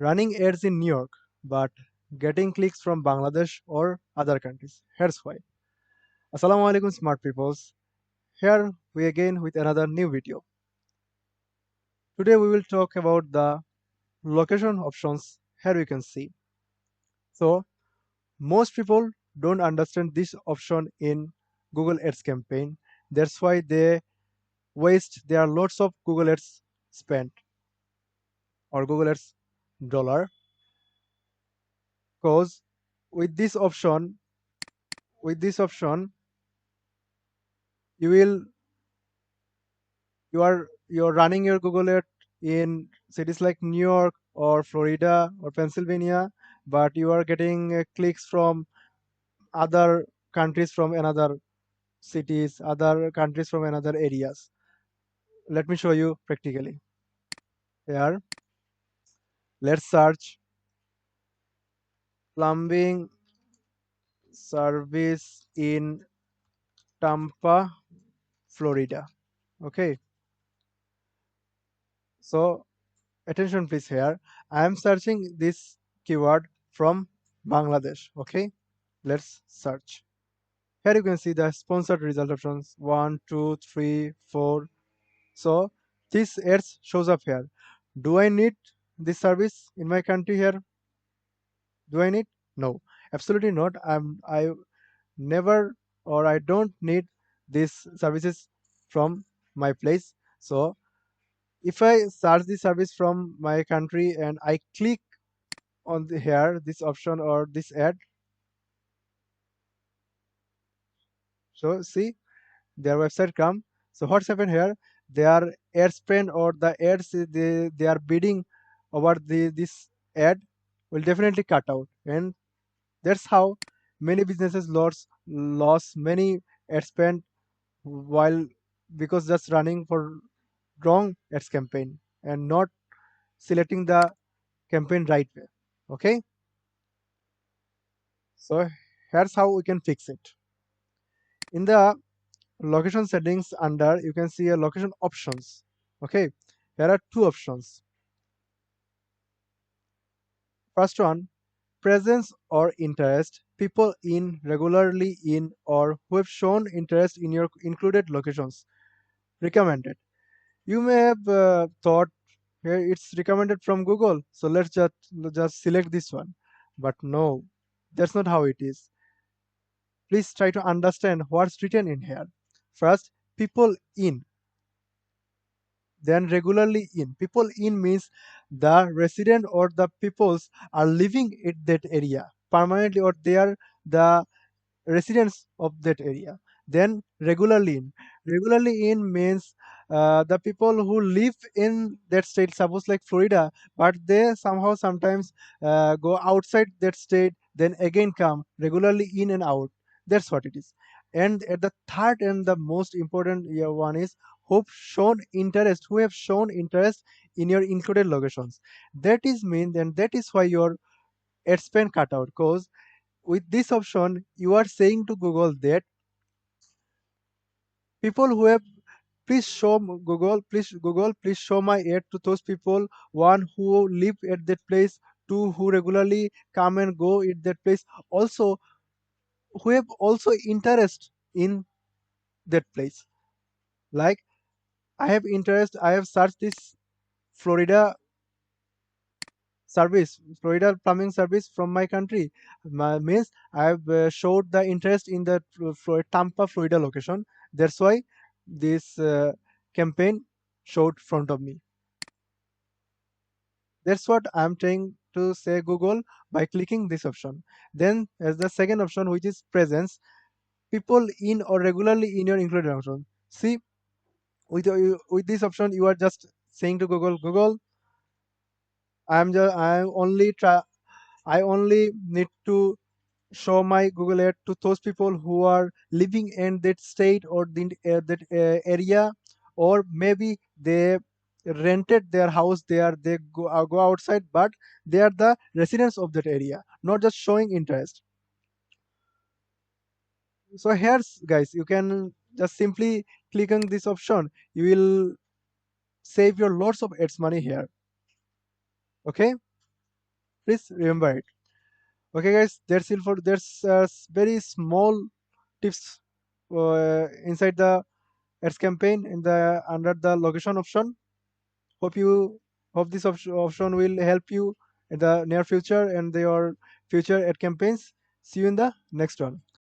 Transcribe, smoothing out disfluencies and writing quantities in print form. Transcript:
running ads in New York, but getting clicks from Bangladesh or other countries. Here's why. Assalamu alaikum, smart peoples. Here we again with another new video. Today we will talk about the location options. Here we can see. So most people don't understand this option in Google Ads campaign. That's why they waste their lots of Google Ads spent or Google Ads dollar. Because with this option, with this option, you will you're running your Google Earth in cities like New York or Florida or Pennsylvania, but you are getting clicks from other countries from another cities, other countries from another areas. Let me show you practically. Here, let's search plumbing service in Tampa, Florida. Okay, so attention please here. I am searching this keyword from Bangladesh. Okay, let's search. Here you can see the sponsored result options 1, 2, 3, 4. So this ads shows up here. Do I need this service in my country here? Do I need? No, absolutely not. I never or I don't need these services from my place. So if I search this service from my country and I click on here this option or this ad, so see their website come. So what's happened here? Their ad spend or the ads they are bidding over this ad will definitely cut out, and that's how many businesses lost many ad spend while because just running for wrong ads campaign and not selecting the campaign right way. Okay, so here's how we can fix it. In the location settings under you can see a location options. Okay, there are two options. First one, presence or interest, people in regularly in or who have shown interest in your included locations. Recommended. You may have thought here it's recommended from Google, so let's just select this one. But no, that's not how it is. Please try to understand what's written in here. First, people in, then regularly in. People in means the resident or the peoples are living in that area permanently or they are the residents of that area. Then regularly in. Regularly in means the people who live in that state, suppose like Florida, but they somehow sometimes go outside that state, then again come regularly in and out. That's what it is. And at the third and the most important one is who have shown interest in your included locations. That is mean, and that is why your ad spend cut out because with this option you are saying to Google that people who have please show my ad to those people, one who live at that place, two who regularly come and go at that place, also who have also interest in that place. Like I have searched this Florida Florida plumbing service from my country. Means I have showed the interest in the Tampa, Florida location. That's why this campaign showed front of me. That's what I'm trying to say Google by clicking this option. Then as the second option, which is presence, people in or regularly in your included option. See, with this option, you are just saying to Google, I only need to show my Google Ad to those people who are living in that state or that area, or maybe they rented their house there. They go outside, but they are the residents of that area, not just showing interest. So here's guys, you can just simply click on this option. You will save your lots of ads money here. Okay. Please remember it. Okay, guys, that's it for there's very small tips inside the ads campaign in the under the location option. Hope you hope this option will help you in the near future and your future ad campaigns. See you in the next one.